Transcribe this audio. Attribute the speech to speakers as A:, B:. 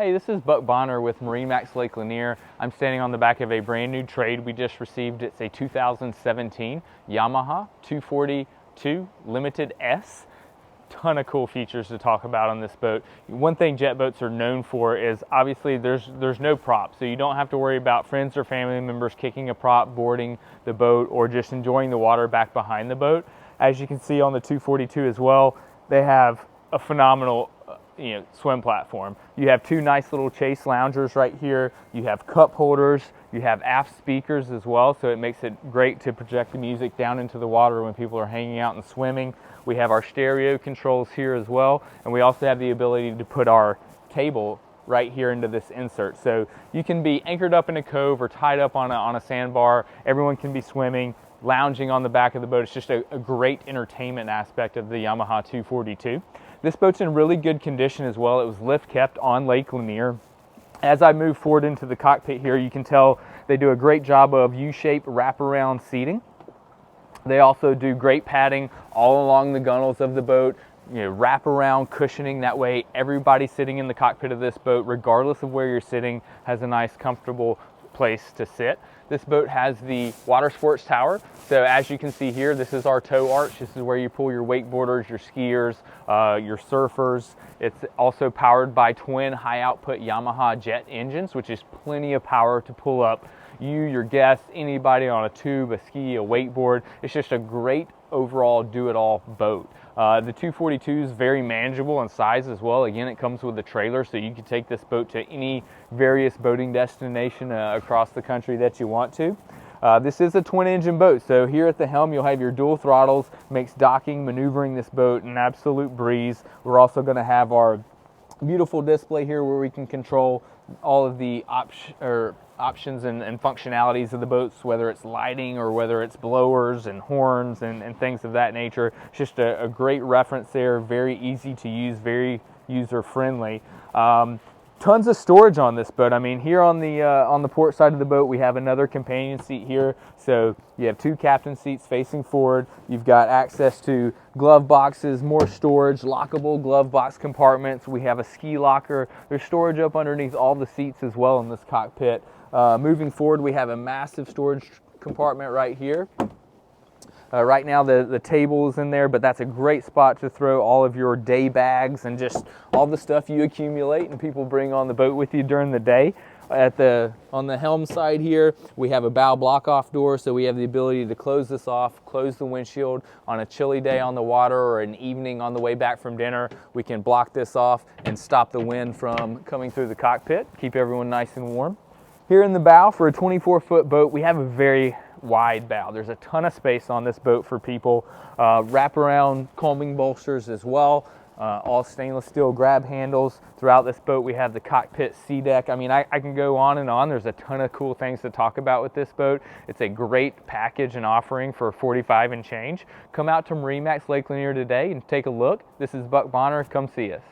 A: Hey, this is Buck Bonner with MarineMax Lake Lanier. I'm standing on the back of a brand new trade we just received. It's a 2017 Yamaha 242 Limited S. Ton of cool features to talk about on this boat. One thing jet boats are known for is obviously there's no prop, so you don't have to worry about friends or family members kicking a prop, boarding the boat, or just enjoying the water back behind the boat. As you can see on the 242 as well, they have a phenomenal swim platform. You have two nice little chase loungers right here. You have cup holders. You have aft speakers as well, so it makes it great to project the music down into the water when people are hanging out and swimming. We have our stereo controls here as well, and we also have the ability to put our table right here into this insert. So you can be anchored up in a cove or tied up on a sandbar. Everyone can be swimming, lounging on the back of the boat. It's just a great entertainment aspect of the Yamaha 242. This boat's in really good condition as well. It was lift kept on Lake Lanier. As I move forward into the cockpit here, you can tell they do a great job of U-shaped wraparound seating. They also do great padding all along the gunnels of the boat, wraparound cushioning. That way everybody sitting in the cockpit of this boat, regardless of where you're sitting, has a nice comfortable place to sit. This boat has the water sports tower. So as you can see here, this is our tow arch. This is where you pull your wakeboarders, your skiers, your surfers. It's also powered by twin high output Yamaha jet engines, which is plenty of power to pull up you, your guests, anybody on a tube, a ski, a wakeboard. It's just a great overall do-it-all boat. The 242 is very manageable in size as well. Again, it comes with a trailer, so you can take this boat to any various boating destination across the country that you want to. This is a twin-engine boat, so here at the helm you'll have your dual throttles. Makes docking, maneuvering this boat an absolute breeze. We're also going to have our beautiful display here where we can control all of the options and functionalities of the boats, whether it's lighting or whether it's blowers and horns and things of that nature. It's just a great reference there, very easy to use, very user-friendly. Tons of storage on this boat. I mean, here on the port side of the boat, we have another companion seat here. So you have two captain seats facing forward. You've got access to glove boxes, more storage, lockable glove box compartments. We have a ski locker. There's storage up underneath all the seats as well in this cockpit. Moving forward, we have a massive storage compartment right here. Right now the table is in there, but that's a great spot to throw all of your day bags and just all the stuff you accumulate and people bring on the boat with you during the day. On the helm side here, we have a bow block-off door, so we have the ability to close this off, close the windshield on a chilly day on the water or an evening on the way back from dinner. We can block this off and stop the wind from coming through the cockpit, keep everyone nice and warm. Here in the bow, for a 24-foot boat, we have a very wide bow. There's a ton of space on this boat for people. Wraparound combing bolsters as well. All stainless steel grab handles. Throughout this boat, we have the cockpit sea deck. I mean, I can go on and on. There's a ton of cool things to talk about with this boat. It's a great package and offering for $45 and change. Come out to MarineMax Lake Lanier today and take a look. This is Buck Bonner. Come see us.